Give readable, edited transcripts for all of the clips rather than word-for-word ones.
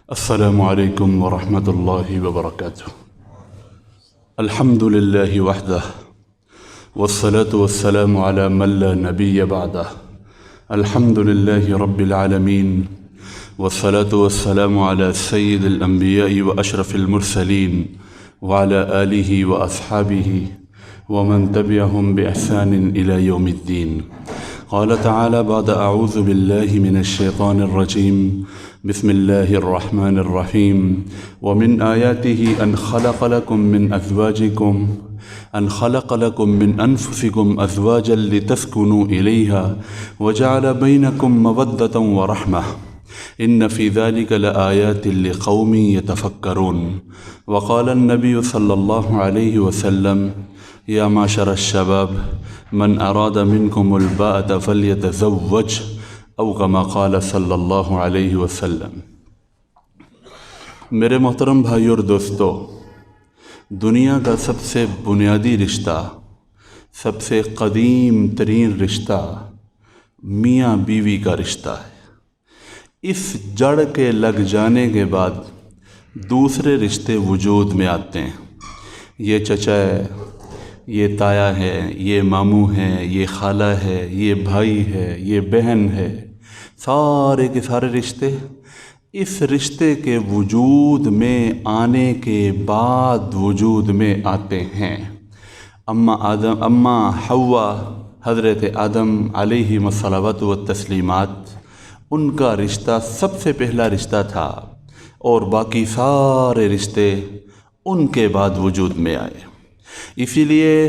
السلام عليكم ورحمة الله وبركاته. الحمد لله وحده والصلاة والسلام على من لا نبي بعده. الحمد لله رب العالمين والصلاة والسلام على سيد الأنبياء وأشرف المرسلين وعلى آله وأصحابه ومن تبعهم بإحسان إلى يوم الدين. قال تعالى بعد أعوذ بالله من الشيطان الرجيم بسم الله الرحمن الرحيم. ومن آياته أن خلق لكم من أنفسكم أزواجا لتسكنوا إليها وجعل بينكم مودة ورحمة إن في ذلك لآيات لقوم يتفكرون. وقال النبي صلى الله عليه وسلم يا معشر الشباب من أراد منكم الباءة فليتزوج او كما قال صلی اللہ علیہ وسلم. میرے محترم بھائیو اور دوستو، دنیا کا سب سے بنیادی رشتہ، سب سے قدیم ترین رشتہ میاں بیوی کا رشتہ ہے. اس جڑ کے لگ جانے کے بعد دوسرے رشتے وجود میں آتے ہیں. یہ چچا ہے، یہ تایا ہے، یہ ماموں ہے، یہ خالہ ہے، یہ بھائی ہے، یہ بہن ہے. سارے کے سارے رشتے اس رشتے کے وجود میں آنے کے بعد وجود میں آتے ہیں. اما حوا حضرت آدم علیہ الصلوۃ والتسلیمات، ان کا رشتہ سب سے پہلا رشتہ تھا اور باقی سارے رشتے ان کے بعد وجود میں آئے. اسی لیے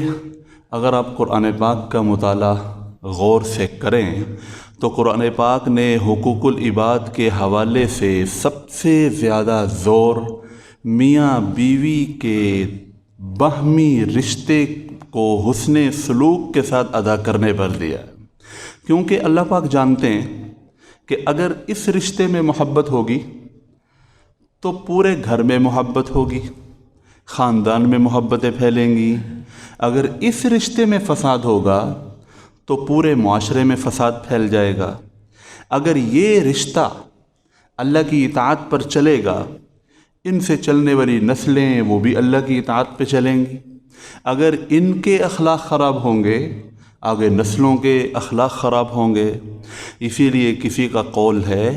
اگر آپ قرآن پاک کا مطالعہ غور سے کریں تو قرآن پاک نے حقوق العباد کے حوالے سے سب سے زیادہ زور میاں بیوی کے باہمی رشتے کو حسن سلوک کے ساتھ ادا کرنے پر دیا، کیونکہ اللہ پاک جانتے ہیں کہ اگر اس رشتے میں محبت ہوگی تو پورے گھر میں محبت ہوگی، خاندان میں محبتیں پھیلیں گی. اگر اس رشتے میں فساد ہوگا تو پورے معاشرے میں فساد پھیل جائے گا. اگر یہ رشتہ اللہ کی اطاعت پر چلے گا، ان سے چلنے والی نسلیں وہ بھی اللہ کی اطاعت پہ چلیں گی. اگر ان کے اخلاق خراب ہوں گے، آگے نسلوں کے اخلاق خراب ہوں گے. اسی لیے کسی کا قول ہے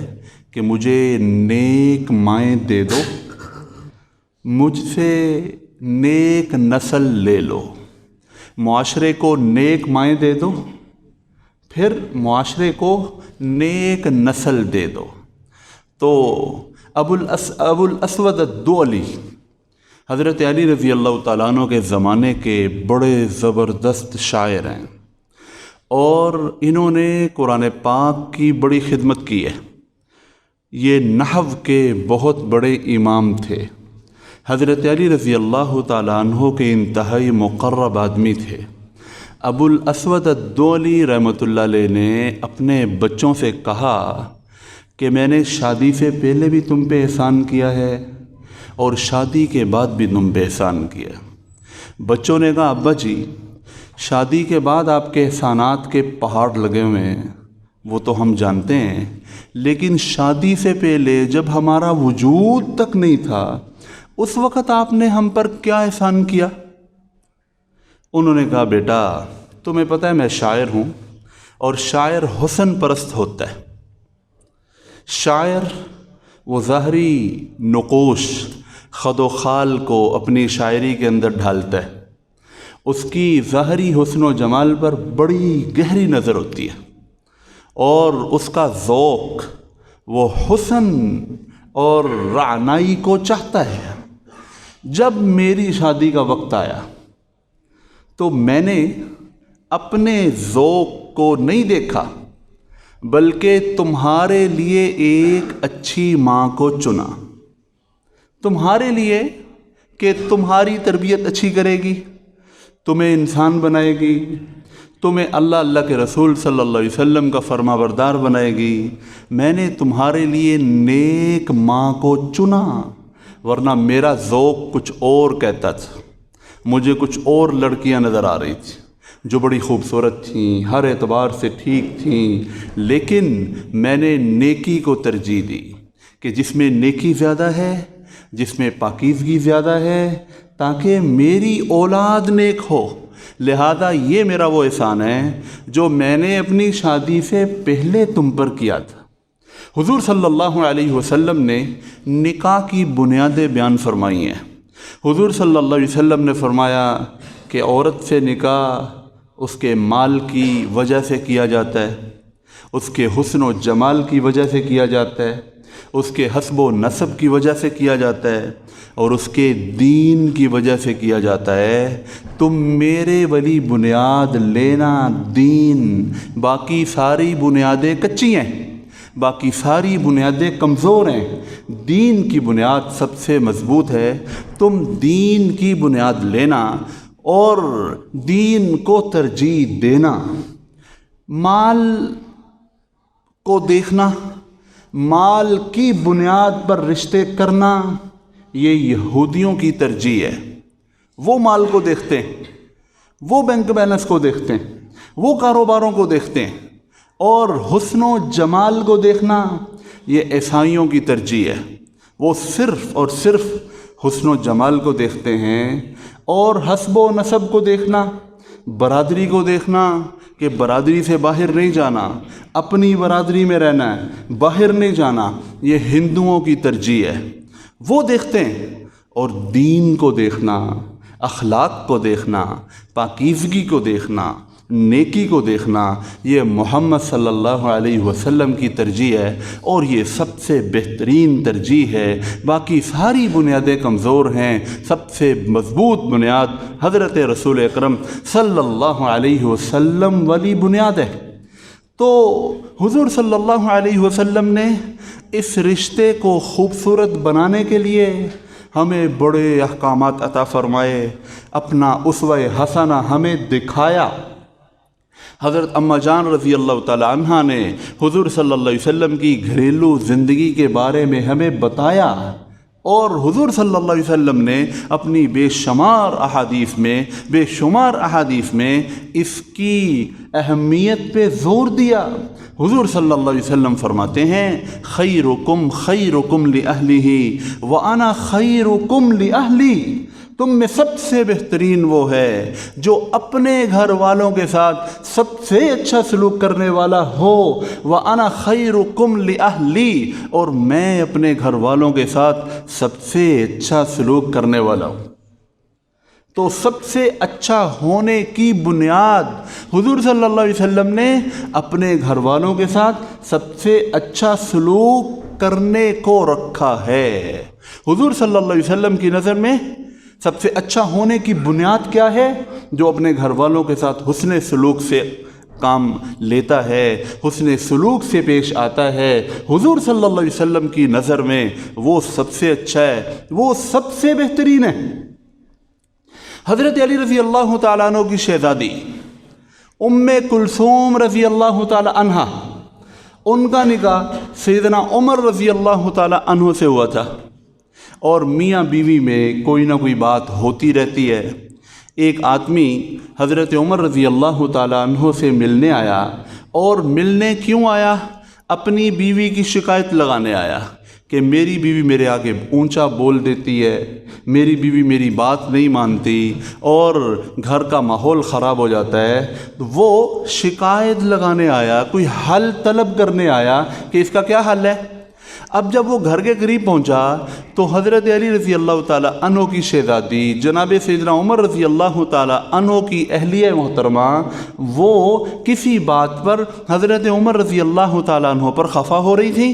کہ مجھے نیک مائیں دے دو، مجھ سے نیک نسل لے لو. معاشرے کو نیک مائیں دے دو، پھر معاشرے کو نیک نسل دے دو. تو ابو الاسود الدؤلی حضرت علی رضی اللہ تعالیٰ عنہ کے زمانے کے بڑے زبردست شاعر ہیں، اور انہوں نے قرآن پاک کی بڑی خدمت کی ہے. یہ نحو کے بہت بڑے امام تھے. حضرت علی رضی اللہ تعالیٰ عنہ کے انتہائی مقرب آدمی تھے. ابو الاسود الدؤلی رحمۃ اللہ علیہ نے اپنے بچوں سے کہا کہ میں نے شادی سے پہلے بھی تم پہ احسان کیا ہے اور شادی کے بعد بھی تم پہ احسان کیا. بچوں نے کہا ابا جی شادی کے بعد آپ کے احسانات کے پہاڑ لگے ہوئے ہیں، وہ تو ہم جانتے ہیں، لیکن شادی سے پہلے جب ہمارا وجود تک نہیں تھا اس وقت آپ نے ہم پر کیا احسان کیا؟ انہوں نے کہا بیٹا تمہیں پتہ ہے میں شاعر ہوں، اور شاعر حسن پرست ہوتا ہے. شاعر وہ ظاہری نقوش خد و خال کو اپنی شاعری کے اندر ڈھالتا ہے. اس کی ظاہری حسن و جمال پر بڑی گہری نظر ہوتی ہے، اور اس کا ذوق وہ حسن اور رعنائی کو چاہتا ہے. جب میری شادی کا وقت آیا تو میں نے اپنے ذوق کو نہیں دیکھا، بلکہ تمہارے لیے ایک اچھی ماں کو چنا. تمہارے لیے کہ تمہاری تربیت اچھی کرے گی، تمہیں انسان بنائے گی، تمہیں اللہ کے رسول صلی اللہ علیہ وسلم کا فرما بردار بنائے گی. میں نے تمہارے لیے نیک ماں کو چنا، ورنہ میرا ذوق کچھ اور کہتا تھا. مجھے کچھ اور لڑکیاں نظر آ رہی تھیں جو بڑی خوبصورت تھیں، ہر اعتبار سے ٹھیک تھیں، لیکن میں نے نیکی کو ترجیح دی کہ جس میں نیکی زیادہ ہے، جس میں پاکیزگی زیادہ ہے، تاکہ میری اولاد نیک ہو۔ لہذا یہ میرا وہ احسان ہے جو میں نے اپنی شادی سے پہلے تم پر کیا تھا۔ حضور صلی اللہ علیہ وسلم نے نکاح کی بنیادیں بیان فرمائی ہیں۔ حضور صلی اللہ علیہ وسلم نے فرمایا کہ عورت سے نکاح اس کے مال کی وجہ سے کیا جاتا ہے، اس کے حسن و جمال کی وجہ سے کیا جاتا ہے، اس کے حسب و نسب کی وجہ سے کیا جاتا ہے، اور اس کے دین کی وجہ سے کیا جاتا ہے۔ تم میرے ولی بنیاد لینا دین، باقی ساری بنیادیں کچی ہیں، باقی ساری بنیادیں کمزور ہیں، دین کی بنیاد سب سے مضبوط ہے۔ تم دین کی بنیاد لینا اور دین کو ترجیح دینا۔ مال کو دیکھنا، مال کی بنیاد پر رشتے کرنا، یہ یہودیوں کی ترجیح ہے۔ وہ مال کو دیکھتے ہیں، وہ بینک بیلنس کو دیکھتے ہیں، وہ کاروباروں کو دیکھتے ہیں، اور حسن و جمال کو دیکھنا یہ عیسائیوں کی ترجیح ہے۔ وہ صرف اور صرف حسن و جمال کو دیکھتے ہیں، اور حسب و نسب کو دیکھنا، برادری کو دیکھنا کہ برادری سے باہر نہیں جانا، اپنی برادری میں رہنا ہے، باہر نہیں جانا، یہ ہندوؤں کی ترجیح ہے۔ وہ دیکھتے ہیں، اور دین کو دیکھنا، اخلاق کو دیکھنا، پاکیزگی کو دیکھنا، نیکی کو دیکھنا، یہ محمد صلی اللہ علیہ وسلم کی ترجیح ہے، اور یہ سب سے بہترین ترجیح ہے۔ باقی ساری بنیادیں کمزور ہیں، سب سے مضبوط بنیاد حضرت رسول اکرم صلی اللہ علیہ وسلم والی بنیاد ہے۔ تو حضور صلی اللہ علیہ وسلم نے اس رشتے کو خوبصورت بنانے کے لیے ہمیں بڑے احکامات عطا فرمائے، اپنا اسوہ حسنہ ہمیں دکھایا۔ حضرت اماں جان رضی اللہ تعالی عنہ نے حضور صلی اللہ علیہ وسلم کی گھریلو زندگی کے بارے میں ہمیں بتایا، اور حضور صلی اللہ علیہ وسلم نے اپنی بے شمار احادیث میں اس کی اہمیت پہ زور دیا۔ حضور صلی اللہ علیہ وسلم فرماتے ہیں خیرکم خیرکم لأہلہ وأنا خیرکم لأہلی، تم میں سب سے بہترین وہ ہے جو اپنے گھر والوں کے ساتھ سب سے اچھا سلوک کرنے والا ہو، وَأَنَا خَيْرُكُمْ لِأَهْلِي، اور میں اپنے گھر والوں کے ساتھ سب سے اچھا سلوک کرنے والا ہوں۔ تو سب سے اچھا ہونے کی بنیاد حضور صلی اللہ علیہ وسلم نے اپنے گھر والوں کے ساتھ سب سے اچھا سلوک کرنے کو رکھا ہے۔ حضور صلی اللہ علیہ وسلم کی نظر میں سب سے اچھا ہونے کی بنیاد کیا ہے؟ جو اپنے گھر والوں کے ساتھ حسن سلوک سے کام لیتا ہے، حسن سلوک سے پیش آتا ہے۔ حضور صلی اللہ علیہ وسلم کی نظر میں وہ سب سے اچھا ہے، وہ سب سے بہترین ہے۔ حضرت علی رضی اللہ تعالیٰ عنہ کی شہزادی ام کلثوم رضی اللہ تعالیٰ عنہ، ان کا نکاح سیدنا عمر رضی اللہ تعالیٰ عنہ سے ہوا تھا، اور میاں بیوی میں کوئی نہ کوئی بات ہوتی رہتی ہے۔ ایک آدمی حضرت عمر رضی اللہ تعالیٰ عنہ سے ملنے آیا، اور ملنے کیوں آیا؟ اپنی بیوی کی شکایت لگانے آیا کہ میری بیوی میرے آگے اونچا بول دیتی ہے، میری بیوی میری بات نہیں مانتی، اور گھر کا ماحول خراب ہو جاتا ہے۔ تو وہ شکایت لگانے آیا، کوئی حل طلب کرنے آیا کہ اس کا کیا حل ہے۔ اب جب وہ گھر کے قریب پہنچا تو حضرت علی رضی اللہ تعالیٰ عنہ کی شہزادی جناب سیدنا عمر رضی اللہ تعالیٰ عنہ کی اہلیہ محترمہ، وہ کسی بات پر حضرت عمر رضی اللہ تعالیٰ عنہ پر خفا ہو رہی تھی،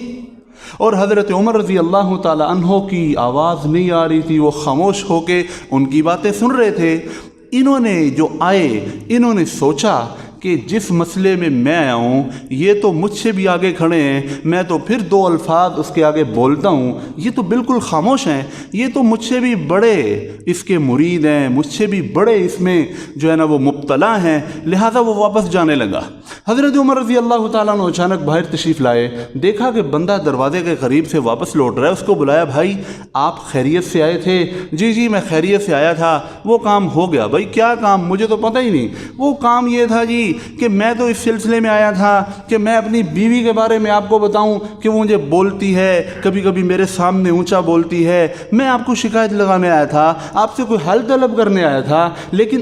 اور حضرت عمر رضی اللہ تعالیٰ عنہ کی آواز نہیں آ رہی تھی، وہ خاموش ہو کے ان کی باتیں سن رہے تھے۔ انہوں نے جو آئے، انہوں نے سوچا کہ جس مسئلے میں میں آیا ہوں یہ تو مجھ سے بھی آگے کھڑے ہیں، میں تو پھر دو الفاظ اس کے آگے بولتا ہوں، یہ تو بالکل خاموش ہیں، یہ تو مجھ سے بھی بڑے اس کے مرید ہیں، مجھ سے بھی بڑے اس میں جو ہے نا وہ مبتلا ہیں، لہٰذا وہ واپس جانے لگا۔ حضرت عمر رضی اللہ تعالیٰ عنہ اچانک باہر تشریف لائے، دیکھا کہ بندہ دروازے کے قریب سے واپس لوٹ رہا ہے، اس کو بلایا، بھائی آپ خیریت سے آئے تھے؟ جی میں خیریت سے آیا تھا، وہ کام ہو گیا۔ بھائی کیا کام؟ مجھے تو پتہ ہی نہیں۔ وہ کام یہ تھا جی کہ میں تو اس سلسلے میں آیا تھا کہ میں اپنی بیوی کے بارے میں آپ کو بتاؤں کہ وہ مجھے بولتی ہے، کبھی کبھی میرے سامنے اونچا بولتی ہے، میں آپ کو شکایت لگانے آیا تھا، آپ سے کوئی حل طلب کرنے آیا تھا، لیکن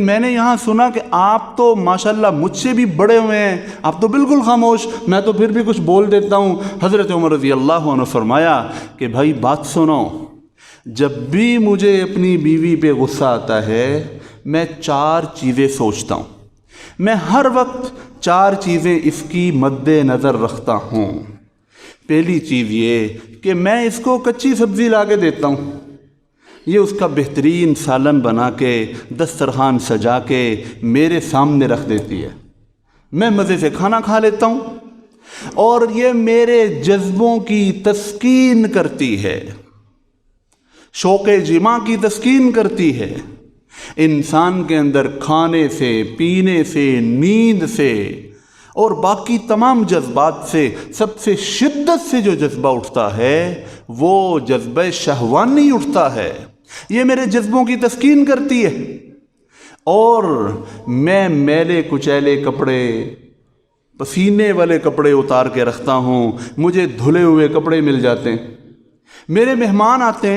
میں نے یہاں سنا کہ آپ تو ماشاءاللہ مجھ سے بھی بڑے ہوئے ہیں، آپ تو بالکل خاموش، میں تو پھر بھی کچھ بول دیتا ہوں۔ حضرت عمر رضی اللہ عنہ فرمایا کہ بھائی بات سنو، جب بھی مجھے اپنی بیوی پہ غصہ آتا ہے میں 4 چیزیں سوچتا ہوں، میں ہر وقت 4 چیزیں اس کی مد نظر رکھتا ہوں۔ پہلی چیز یہ کہ میں اس کو کچی سبزی لا کے دیتا ہوں، یہ اس کا بہترین سالن بنا کے دسترخوان سجا کے میرے سامنے رکھ دیتی ہے، میں مزے سے کھانا کھا لیتا ہوں، اور یہ میرے جذبوں کی تسکین کرتی ہے، شوق جماع کی تسکین کرتی ہے۔ انسان کے اندر کھانے سے، پینے سے، نیند سے اور باقی تمام جذبات سے سب سے شدت سے جو جذبہ اٹھتا ہے وہ جذبہ شہوانی اٹھتا ہے، یہ میرے جذبوں کی تسکین کرتی ہے۔ اور میں میلے کچیلے کپڑے، پسینے والے کپڑے اتار کے رکھتا ہوں، مجھے دھلے ہوئے کپڑے مل جاتے ہیں۔ میرے مہمان آتے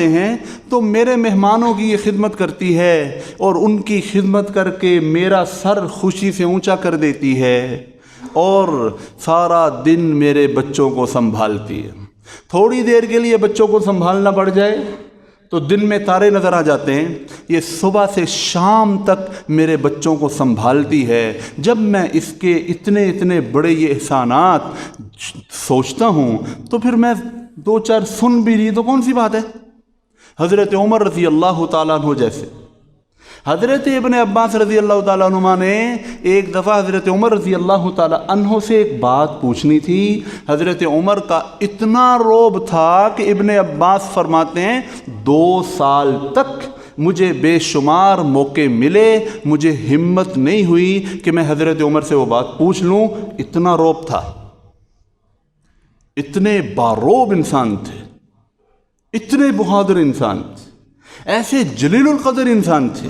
ہیں تو میرے مہمانوں کی یہ خدمت کرتی ہے اور ان کی خدمت کر کے میرا سر خوشی سے اونچا کر دیتی ہے، اور سارا دن میرے بچوں کو سنبھالتی ہے۔ تھوڑی دیر کے لیے بچوں کو سنبھالنا پڑ جائے تو دن میں تارے نظر آ جاتے ہیں، یہ صبح سے شام تک میرے بچوں کو سنبھالتی ہے۔ جب میں اس کے اتنے بڑے یہ احسانات سوچتا ہوں تو پھر میں 2-4 سن بھی لی تو کون سی بات ہے۔ حضرت عمر رضی اللہ تعالیٰ عنہ جیسے، حضرت ابن عباس رضی اللہ تعالیٰ عنہ نے ایک دفعہ حضرت عمر رضی اللہ تعالیٰ عنہ سے ایک بات پوچھنی تھی۔ حضرت عمر کا اتنا رعب تھا کہ ابن عباس فرماتے ہیں 2 سال تک مجھے بے شمار موقع ملے، مجھے ہمت نہیں ہوئی کہ میں حضرت عمر سے وہ بات پوچھ لوں، اتنا رعب تھا۔ اتنے باروب انسان تھے، اتنے بہادر انسان تھے، ایسے جلیل القدر انسان تھے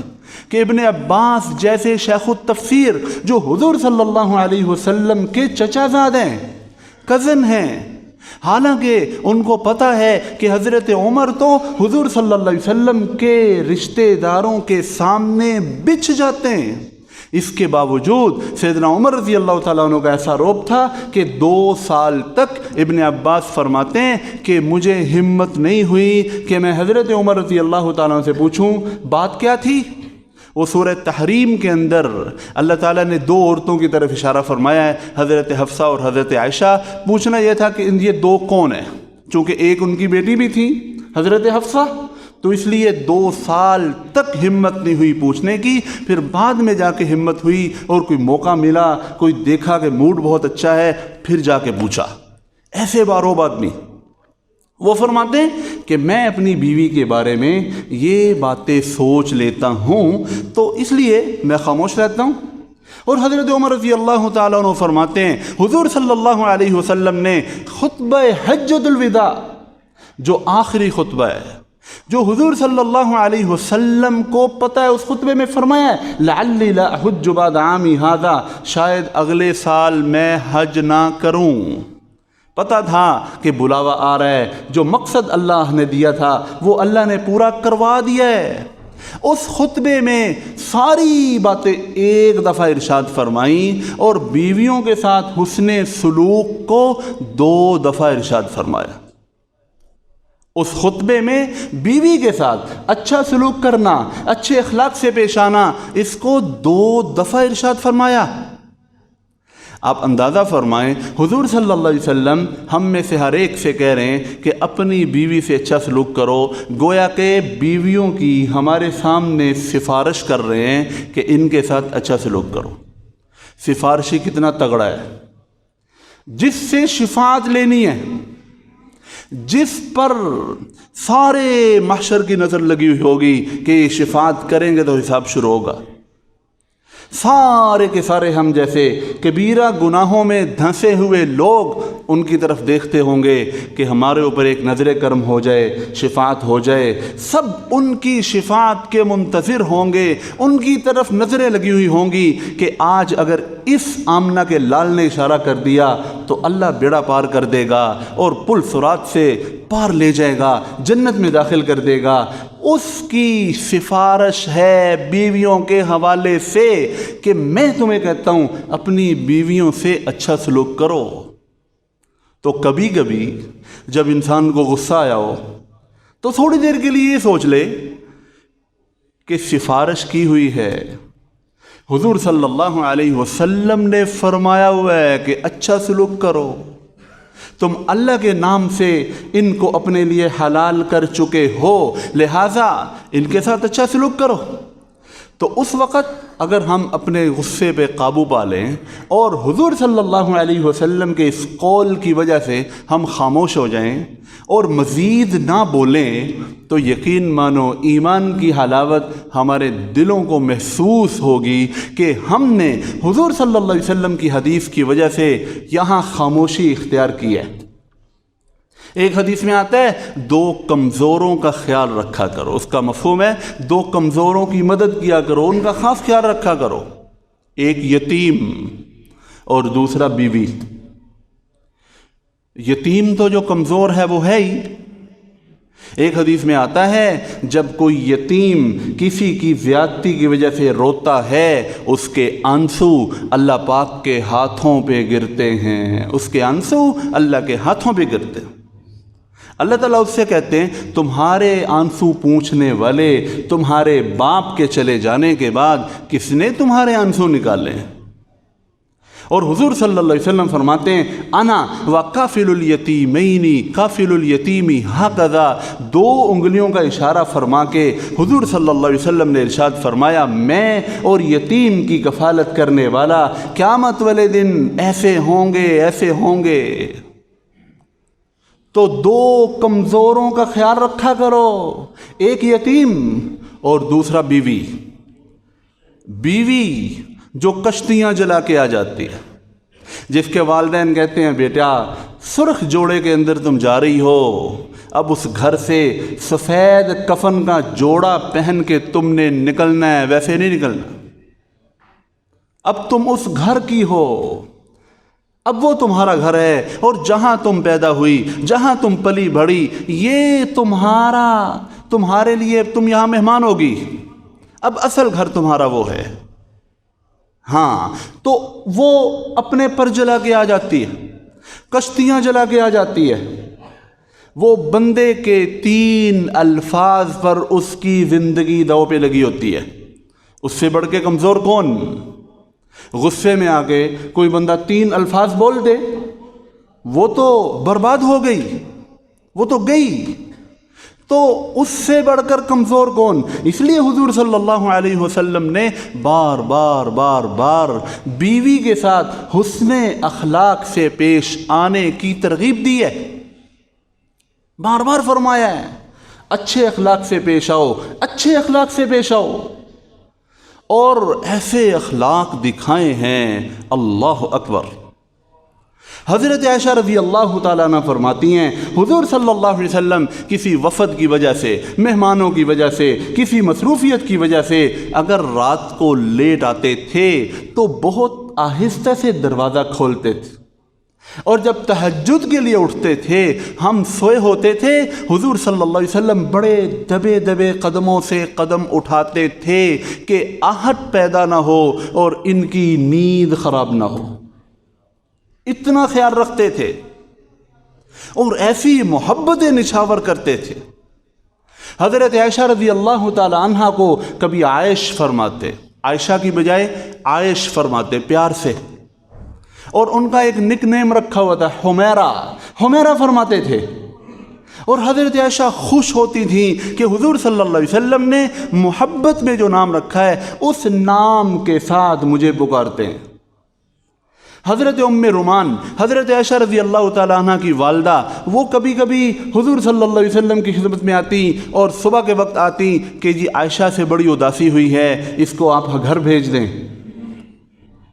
کہ ابن عباس جیسے شیخ التفسیر جو حضور صلی اللہ علیہ وسلم کے چچا زاد ہیں، کزن ہیں، حالانکہ ان کو پتہ ہے کہ حضرت عمر تو حضور صلی اللہ علیہ وسلم کے رشتہ داروں کے سامنے بچھ جاتے ہیں، اس کے باوجود سیدنا عمر رضی اللہ تعالیٰ عنہ کا ایسا رعب تھا کہ 2 سال تک ابن عباس فرماتے ہیں کہ مجھے ہمت نہیں ہوئی کہ میں حضرت عمر رضی اللہ تعالیٰ عنہ سے پوچھوں بات کیا تھی۔ وہ سورہ تحریم کے اندر اللہ تعالیٰ نے 2 عورتوں کی طرف اشارہ فرمایا ہے، حضرت حفصہ اور حضرت عائشہ۔ پوچھنا یہ تھا کہ یہ 2 کون ہیں، چونکہ ایک ان کی بیٹی بھی تھی حضرت حفصہ، تو اس لیے 2 سال تک ہمت نہیں ہوئی پوچھنے کی۔ پھر بعد میں جا کے ہمت ہوئی اور کوئی موقع ملا، کوئی دیکھا کہ موڈ بہت اچھا ہے، پھر جا کے پوچھا۔ ایسے باروب آدمی، وہ فرماتے ہیں کہ میں اپنی بیوی کے بارے میں یہ باتیں سوچ لیتا ہوں تو اس لیے میں خاموش رہتا ہوں۔ اور حضرت عمر رضی اللہ تعالیٰ عنہ فرماتے ہیں حضور صلی اللہ علیہ وسلم نے خطبہ حجۃ الوداع، جو آخری خطبہ ہے، جو حضور صلی اللہ علیہ وسلم کو پتہ ہے، اس خطبے میں فرمایا ہے لعلی لا احج بعد عامی ھذا، شاید اگلے سال میں حج نہ کروں۔ پتہ تھا کہ بلاوا آ رہا ہے، جو مقصد اللہ نے دیا تھا وہ اللہ نے پورا کروا دیا ہے۔ اس خطبے میں ساری باتیں ایک دفعہ ارشاد فرمائیں اور بیویوں کے ساتھ حسن سلوک کو 2 دفعہ ارشاد فرمایا۔ اس خطبے میں بیوی کے ساتھ اچھا سلوک کرنا، اچھے اخلاق سے پیش آنا، اس کو 2 دفعہ ارشاد فرمایا۔ آپ اندازہ فرمائیں حضور صلی اللہ علیہ وسلم ہم میں سے ہر ایک سے کہہ رہے ہیں کہ اپنی بیوی سے اچھا سلوک کرو، گویا کہ بیویوں کی ہمارے سامنے سفارش کر رہے ہیں کہ ان کے ساتھ اچھا سلوک کرو۔ سفارشی کتنا تگڑا ہے، جس سے شفاعت لینی ہے، جس پر سارے محشر کی نظر لگی ہوئی ہوگی کہ یہ شفاعت کریں گے تو حساب شروع ہوگا، سارے کے سارے ہم جیسے کبیرہ گناہوں میں دھنسے ہوئے لوگ ان کی طرف دیکھتے ہوں گے کہ ہمارے اوپر ایک نظر کرم ہو جائے، شفاعت ہو جائے، سب ان کی شفاعت کے منتظر ہوں گے، ان کی طرف نظریں لگی ہوئی ہوں گی کہ آج اگر اس آمنہ کے لال نے اشارہ کر دیا تو اللہ بیڑا پار کر دے گا اور پل صراط سے پار لے جائے گا، جنت میں داخل کر دے گا۔ اس کی سفارش ہے بیویوں کے حوالے سے کہ میں تمہیں کہتا ہوں اپنی بیویوں سے اچھا سلوک کرو۔ تو کبھی کبھی جب انسان کو غصہ آیا ہو تو تھوڑی دیر کے لیے یہ سوچ لے کہ سفارش کی ہوئی ہے، حضور صلی اللہ علیہ وسلم نے فرمایا ہوا ہے کہ اچھا سلوک کرو، تم اللہ کے نام سے ان کو اپنے لیے حلال کر چکے ہو، لہٰذا ان کے ساتھ اچھا سلوک کرو۔ تو اس وقت اگر ہم اپنے غصے پہ قابو پا لیں اور حضور صلی اللہ علیہ وسلم کے اس قول کی وجہ سے ہم خاموش ہو جائیں اور مزید نہ بولیں تو یقین مانو ایمان کی حلاوت ہمارے دلوں کو محسوس ہوگی کہ ہم نے حضور صلی اللہ علیہ وسلم کی حدیث کی وجہ سے یہاں خاموشی اختیار کی ہے۔ ایک حدیث میں آتا ہے 2 کمزوروں کا خیال رکھا کرو، اس کا مفہوم ہے 2 کمزوروں کی مدد کیا کرو، ان کا خاص خیال رکھا کرو، ایک یتیم اور دوسرا بیوی۔ یتیم تو جو کمزور ہے وہ ہے ہی۔ ایک حدیث میں آتا ہے جب کوئی یتیم کسی کی زیادتی کی وجہ سے روتا ہے اس کے آنسو اللہ پاک کے ہاتھوں پہ گرتے ہیں، اس کے آنسو اللہ کے ہاتھوں پہ گرتے ہیں۔ اللہ تعالیٰ اس سے کہتے ہیں تمہارے آنسو پوچھنے والے تمہارے باپ کے چلے جانے کے بعد کس نے تمہارے آنسو نکالے؟ اور حضور صلی اللہ علیہ وسلم فرماتے ہیں انا وکافل الیتیمین کافل الیتیمی ہکذا، 2 انگلیوں کا اشارہ فرما کے حضور صلی اللہ علیہ وسلم نے ارشاد فرمایا میں اور یتیم کی کفالت کرنے والا قیامت والے دن ایسے ہوں گے، ایسے ہوں گے۔ تو 2 کمزوروں کا خیال رکھا کرو، ایک یتیم اور دوسرا بیوی۔ بیوی جو کشتیاں جلا کے آ جاتی ہے، جس کے والدین کہتے ہیں بیٹا سرخ جوڑے کے اندر تم جا رہی ہو، اب اس گھر سے سفید کفن کا جوڑا پہن کے تم نے نکلنا ہے، ویسے نہیں نکلنا، اب تم اس گھر کی ہو، اب وہ تمہارا گھر ہے اور جہاں تم پیدا ہوئی، جہاں تم پلی بڑھی، یہ تمہارے لیے تم یہاں مہمان ہوگی، اب اصل گھر تمہارا وہ ہے۔ ہاں تو وہ اپنے پر جلا کے آ جاتی ہے، کشتیاں جلا کے آ جاتی ہے، وہ بندے کے 3 الفاظ پر اس کی زندگی داؤ پہ لگی ہوتی ہے۔ اس سے بڑھ کے کمزور کون؟ غصے میں آ کے کوئی بندہ 3 الفاظ بول دے، وہ تو برباد ہو گئی، وہ تو گئی، تو اس سے بڑھ کر کمزور کون؟ اس لیے حضور صلی اللہ علیہ وسلم نے بار بار بیوی کے ساتھ حسن اخلاق سے پیش آنے کی ترغیب دی ہے، بار بار فرمایا ہے اچھے اخلاق سے پیش آؤ، اچھے اخلاق سے پیش آؤ، اور ایسے اخلاق دکھائے ہیں اللہ اکبر۔ حضرت عائشہ رضی اللہ تعالیٰ عنہ فرماتی ہیں حضور صلی اللہ علیہ وسلم کسی وفد کی وجہ سے، مہمانوں کی وجہ سے، کسی مصروفیت کی وجہ سے اگر رات کو لیٹ آتے تھے تو بہت آہستہ سے دروازہ کھولتے تھے، اور جب تہجد کے لیے اٹھتے تھے ہم سوئے ہوتے تھے، حضور صلی اللہ علیہ وسلم بڑے دبے دبے قدموں سے قدم اٹھاتے تھے کہ آہٹ پیدا نہ ہو اور ان کی نیند خراب نہ ہو، اتنا خیال رکھتے تھے اور ایسی محبتیں نچھاور کرتے تھے۔ حضرت عائشہ رضی اللہ تعالی عنہا کو کبھی عائش فرماتے، عائشہ کی بجائے عائش فرماتے پیار سے، اور ان کا ایک نک نیم رکھا ہوا تھا حمیرہ فرماتے تھے، اور حضرت عائشہ خوش ہوتی تھیں کہ حضور صلی اللہ علیہ وسلم نے محبت میں جو نام رکھا ہے اس نام کے ساتھ مجھے پکارتے ہیں۔ حضرت ام رومان، حضرت عائشہ رضی اللہ تعالیٰ عنہ کی والدہ، وہ کبھی کبھی حضور صلی اللہ علیہ وسلم کی خدمت میں آتی اور صبح کے وقت آتی کہ جی عائشہ سے بڑی اداسی ہوئی ہے، اس کو آپ گھر بھیج دیں۔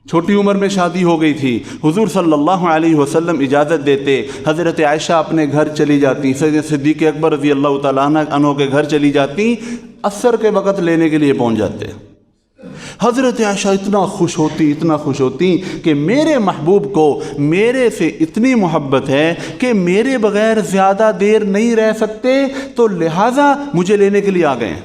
چھوٹی عمر میں شادی ہو گئی تھی، حضور صلی اللہ علیہ وسلم اجازت دیتے، حضرت عائشہ اپنے گھر چلی جاتی، صدیق اکبر رضی اللہ تعالیٰ عنہ کے گھر چلی جاتی، عصر کے وقت لینے کے لیے پہنچ جاتے۔ حضرت عائشہ اتنا خوش ہوتی کہ میرے محبوب کو میرے سے اتنی محبت ہے کہ میرے بغیر زیادہ دیر نہیں رہ سکتے، تو لہٰذا مجھے لینے کے لیے آ گئے۔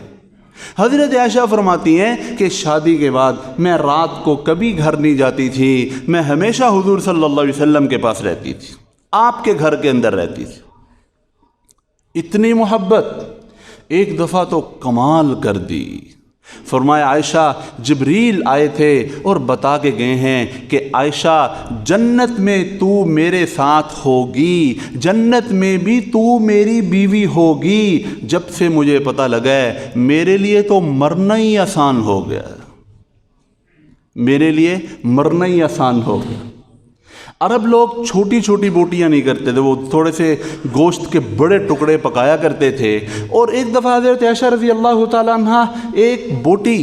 حضرت عائشہ فرماتی ہیں کہ شادی کے بعد میں رات کو کبھی گھر نہیں جاتی تھی، میں ہمیشہ حضور صلی اللہ علیہ وسلم کے پاس رہتی تھی، آپ کے گھر کے اندر رہتی تھی۔ اتنی محبت۔ ایک دفعہ تو کمال کر دی، فرمایا عائشہ جبریل آئے تھے اور بتا کے گئے ہیں کہ عائشہ جنت میں تو میرے ساتھ ہوگی، جنت میں بھی تو میری بیوی ہوگی۔ جب سے مجھے پتہ لگا ہے میرے لیے تو مرنا ہی آسان ہو گیا، میرے لیے مرنا ہی آسان ہو گیا۔ عرب لوگ چھوٹی چھوٹی بوٹیاں نہیں کرتے تھے، وہ تھوڑے سے گوشت کے بڑے ٹکڑے پکایا کرتے تھے۔ اور ایک دفعہ حضرت عائشہ رضی اللہ تعالیٰ عنہ ایک بوٹی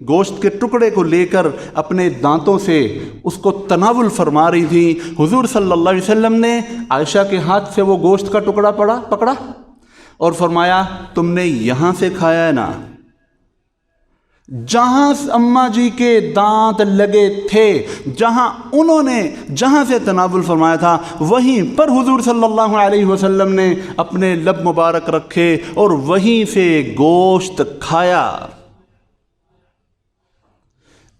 گوشت کے ٹکڑے کو لے کر اپنے دانتوں سے اس کو تناول فرما رہی تھی۔ حضور صلی اللہ علیہ وسلم نے عائشہ کے ہاتھ سے وہ گوشت کا ٹکڑا پکڑا اور فرمایا تم نے یہاں سے کھایا ہے نا؟ جہاں اماں جی کے دانت لگے تھے، جہاں سے تناول فرمایا تھا، وہیں پر حضور صلی اللہ علیہ وسلم نے اپنے لب مبارک رکھے اور وہیں سے گوشت کھایا۔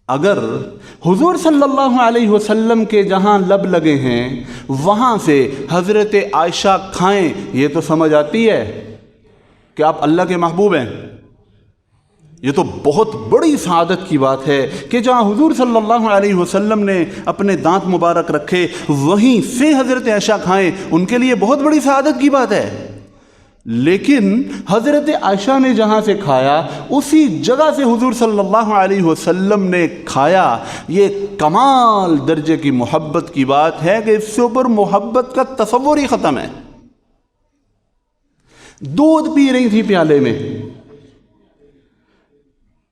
اگر حضور صلی اللہ علیہ وسلم کے جہاں لب لگے ہیں وہاں سے حضرت عائشہ کھائیں، یہ تو سمجھ آتی ہے کہ آپ اللہ کے محبوب ہیں۔ یہ تو بہت بڑی سعادت کی بات ہے کہ جہاں حضور صلی اللہ علیہ وسلم نے اپنے دانت مبارک رکھے وہیں سے حضرت عائشہ کھائیں، ان کے لیے بہت بڑی سعادت کی بات ہے۔ لیکن حضرت عائشہ نے جہاں سے کھایا اسی جگہ سے حضور صلی اللہ علیہ وسلم نے کھایا، یہ کمال درجے کی محبت کی بات ہے کہ اس سے اوپر محبت کا تصور ہی ختم ہے۔ دودھ پی رہی تھی پیالے میں،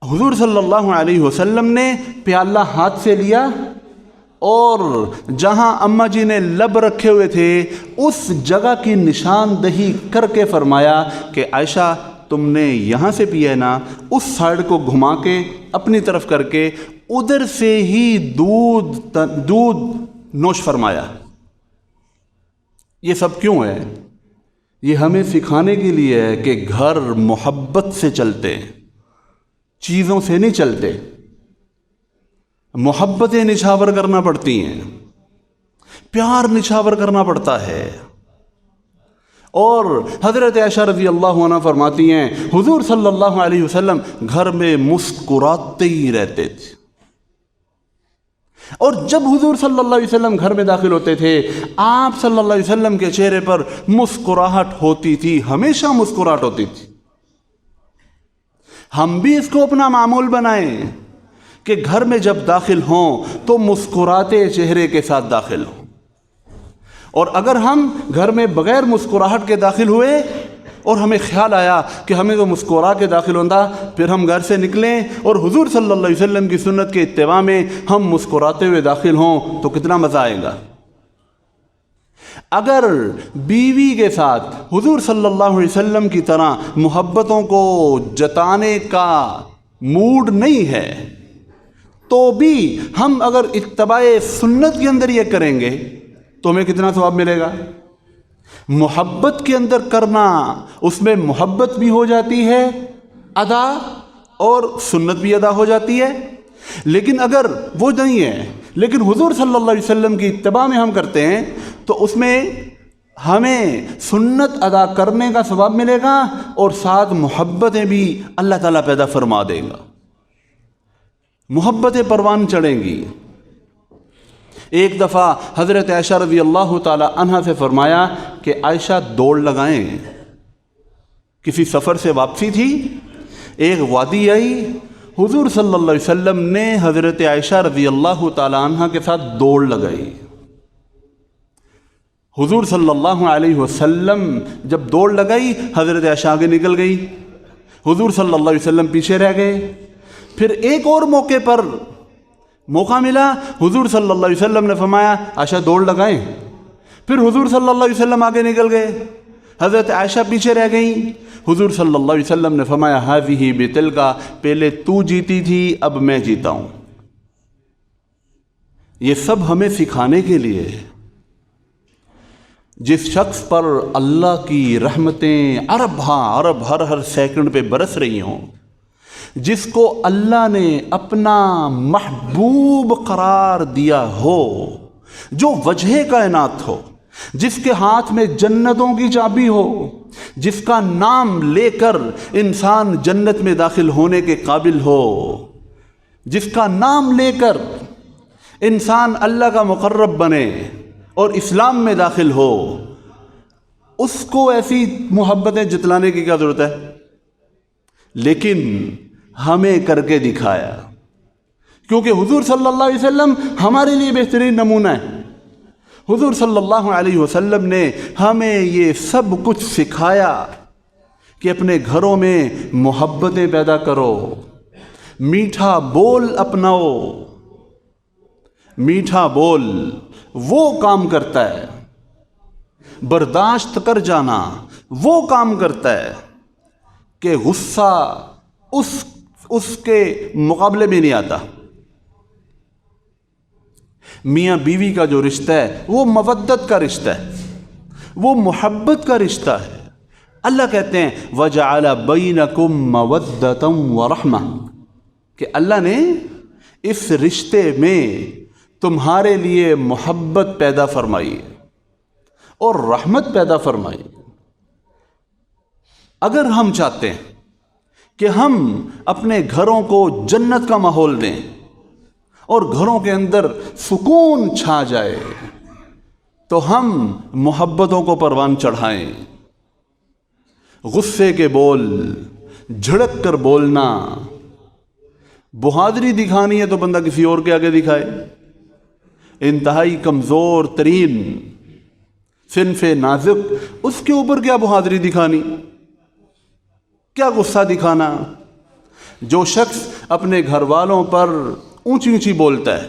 حضور صلی اللہ علیہ وسلم نے پیالہ ہاتھ سے لیا اور جہاں اماں جی نے لب رکھے ہوئے تھے اس جگہ کی نشاندہی کر کے فرمایا کہ عائشہ تم نے یہاں سے پیا ہے نا، اس سائڈ کو گھما کے اپنی طرف کر کے ادھر سے ہی دودھ نوش فرمایا۔ یہ سب کیوں ہے؟ یہ ہمیں سکھانے کے لیے ہے کہ گھر محبت سے چلتے ہیں، چیزوں سے نہیں چلتے، محبتیں نچھاور کرنا پڑتی ہیں، پیار نچھاور کرنا پڑتا ہے۔ اور حضرت عائشہ رضی اللہ عنہ فرماتی ہیں حضور صلی اللہ علیہ وسلم گھر میں مسکراتے ہی رہتے تھے، اور جب حضور صلی اللہ علیہ وسلم گھر میں داخل ہوتے تھے آپ صلی اللہ علیہ وسلم کے چہرے پر مسکراہٹ ہوتی تھی، ہمیشہ مسکراہٹ ہوتی تھی۔ ہم بھی اس کو اپنا معمول بنائیں کہ گھر میں جب داخل ہوں تو مسکراتے چہرے کے ساتھ داخل ہوں، اور اگر ہم گھر میں بغیر مسکراہٹ کے داخل ہوئے اور ہمیں خیال آیا کہ ہمیں تو مسکرا کے داخل ہوتا، پھر ہم گھر سے نکلیں اور حضور صلی اللہ علیہ وسلم کی سنت کے اتباع میں ہم مسکراتے ہوئے داخل ہوں تو کتنا مزہ آئے گا۔ اگر بیوی کے ساتھ حضور صلی اللہ علیہ وسلم کی طرح محبتوں کو جتانے کا موڈ نہیں ہے تو بھی ہم اگر اتباع سنت کے اندر یہ کریں گے تو ہمیں کتنا ثواب ملے گا۔ محبت کے اندر کرنا، اس میں محبت بھی ہو جاتی ہے ادا اور سنت بھی ادا ہو جاتی ہے۔ لیکن اگر وہ نہیں ہے لیکن حضور صلی اللہ علیہ وسلم کی اتباع میں ہم کرتے ہیں تو اس میں ہمیں سنت ادا کرنے کا ثواب ملے گا اور ساتھ محبتیں بھی اللہ تعالیٰ پیدا فرما دے گا، محبتیں پروان چڑھیں گی۔ ایک دفعہ حضرت عائشہ رضی اللہ تعالی عنہ سے فرمایا کہ عائشہ دوڑ لگائیں۔ کسی سفر سے واپسی تھی، ایک وادی آئی، حضور صلی اللہ علیہ وسلم نے حضرت عائشہ رضی اللہ تعالی عنہ کے ساتھ دوڑ لگائی۔ حضور صلی اللہ علیہ وسلم جب دوڑ لگائی حضرت عائشہ آگے نکل گئی، حضور صلی اللہ علیہ وسلم پیچھے رہ گئے۔ پھر ایک اور موقع پر موقع ملا، حضور صلی اللہ علیہ وسلم نے فرمایا عائشہ دوڑ لگائیں. پھر حضور صلی اللہ علیہ وسلم آگے نکل گئے، حضرت عائشہ پیچھے رہ گئیں. حضور صلی اللہ علیہ وسلم نے فرمایا ہذہ بتلک، پہلے تو جیتی تھی اب میں جیتا ہوں. یہ سب ہمیں سکھانے کے لیے جس شخص پر اللہ کی رحمتیں ارب ہر سیکنڈ پہ برس رہی ہوں، جس کو اللہ نے اپنا محبوب قرار دیا ہو، جو وجہ کائنات ہو، جس کے ہاتھ میں جنتوں کی چابی ہو، جس کا نام لے کر انسان جنت میں داخل ہونے کے قابل ہو، جس کا نام لے کر انسان اللہ کا مقرب بنے اور اسلام میں داخل ہو، اس کو ایسی محبتیں جتلانے کی کیا ضرورت ہے؟ لیکن ہمیں کر کے دکھایا، کیونکہ حضور صلی اللہ علیہ وسلم ہمارے لیے بہترین نمونہ ہے. حضور صلی اللہ علیہ وسلم نے ہمیں یہ سب کچھ سکھایا کہ اپنے گھروں میں محبتیں پیدا کرو، میٹھا بول اپناؤ. میٹھا بول وہ کام کرتا ہے، برداشت کر جانا وہ کام کرتا ہے کہ غصہ اس کے مقابلے میں نہیں آتا. میاں بیوی کا جو رشتہ ہے وہ مودت کا رشتہ ہے، وہ محبت کا رشتہ ہے. اللہ کہتے ہیں وَجَعَلَ بَيْنَكُمْ مَوَدَّةً وَرَحْمَةً، کہ اللہ نے اس رشتے میں تمہارے لیے محبت پیدا فرمائی اور رحمت پیدا فرمائی. اگر ہم چاہتے ہیں کہ ہم اپنے گھروں کو جنت کا ماحول دیں اور گھروں کے اندر سکون چھا جائے، تو ہم محبتوں کو پروان چڑھائیں. غصے کے بول، جھڑک کر بولنا، بہادری دکھانی ہے تو بندہ کسی اور کے آگے دکھائے. انتہائی کمزور ترین صنف نازک، اس کے اوپر کیا بہادری دکھانی، کیا غصہ دکھانا. جو شخص اپنے گھر والوں پر اونچی اونچی بولتا ہے،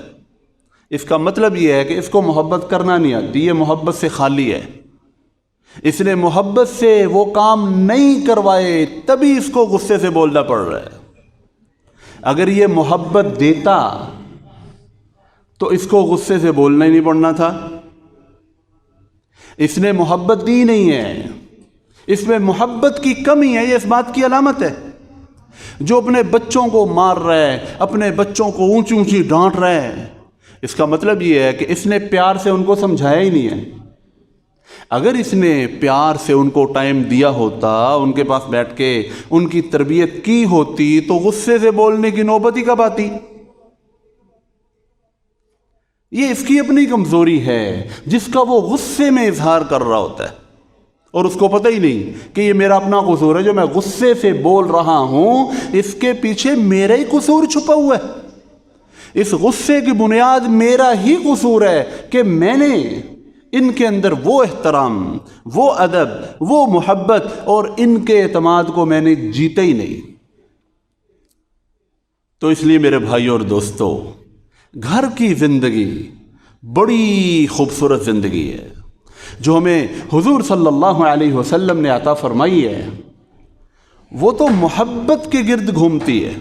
اس کا مطلب یہ ہے کہ اس کو محبت کرنا نہیں آتی، یہ محبت سے خالی ہے. اس نے محبت سے وہ کام نہیں کروائے تبھی اس کو غصے سے بولنا پڑ رہا ہے. اگر یہ محبت دیتا تو اس کو غصے سے بولنا ہی نہیں پڑنا تھا. اس نے محبت دی نہیں ہے، اس میں محبت کی کمی ہے. یہ اس بات کی علامت ہے. جو اپنے بچوں کو مار رہا ہے، اپنے بچوں کو اونچی اونچی ڈانٹ رہا ہے، اس کا مطلب یہ ہے کہ اس نے پیار سے ان کو سمجھایا ہی نہیں ہے. اگر اس نے پیار سے ان کو ٹائم دیا ہوتا، ان کے پاس بیٹھ کے ان کی تربیت کی ہوتی، تو غصے سے بولنے کی نوبت ہی کب آتی. یہ اس کی اپنی کمزوری ہے جس کا وہ غصے میں اظہار کر رہا ہوتا ہے، اور اس کو پتہ ہی نہیں کہ یہ میرا اپنا قصور ہے. جو میں غصے سے بول رہا ہوں اس کے پیچھے میرا ہی قصور چھپا ہوا ہے. اس غصے کی بنیاد میرا ہی قصور ہے کہ میں نے ان کے اندر وہ احترام، وہ ادب، وہ محبت اور ان کے اعتماد کو میں نے جیتا ہی نہیں. تو اس لیے میرے بھائیوں اور دوستو، گھر کی زندگی بڑی خوبصورت زندگی ہے جو ہمیں حضور صلی اللہ علیہ وسلم نے عطا فرمائی ہے. وہ تو محبت کے گرد گھومتی ہے.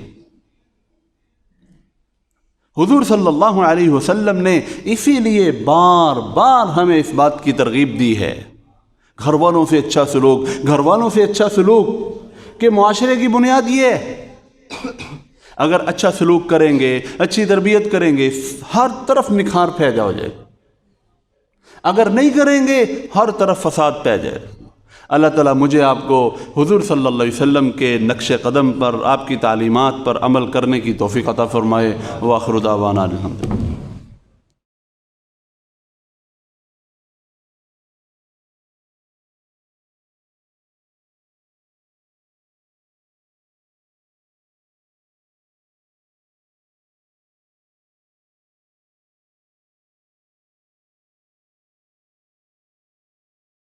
حضور صلی اللہ علیہ وسلم نے اسی لیے بار بار ہمیں اس بات کی ترغیب دی ہے، گھر والوں سے اچھا سلوک، گھر والوں سے اچھا سلوک، کہ معاشرے کی بنیاد یہ ہے. اگر اچھا سلوک کریں گے، اچھی تربیت کریں گے، ہر طرف نکھار پیدا ہو جائے. اگر نہیں کریں گے ہر طرف فساد پہ جائے. اللہ تعالیٰ مجھے آپ کو حضور صلی اللہ علیہ وسلم کے نقش قدم پر، آپ کی تعلیمات پر عمل کرنے کی توفیق عطا فرمائے. وآخر دعوانا الحمدللہ.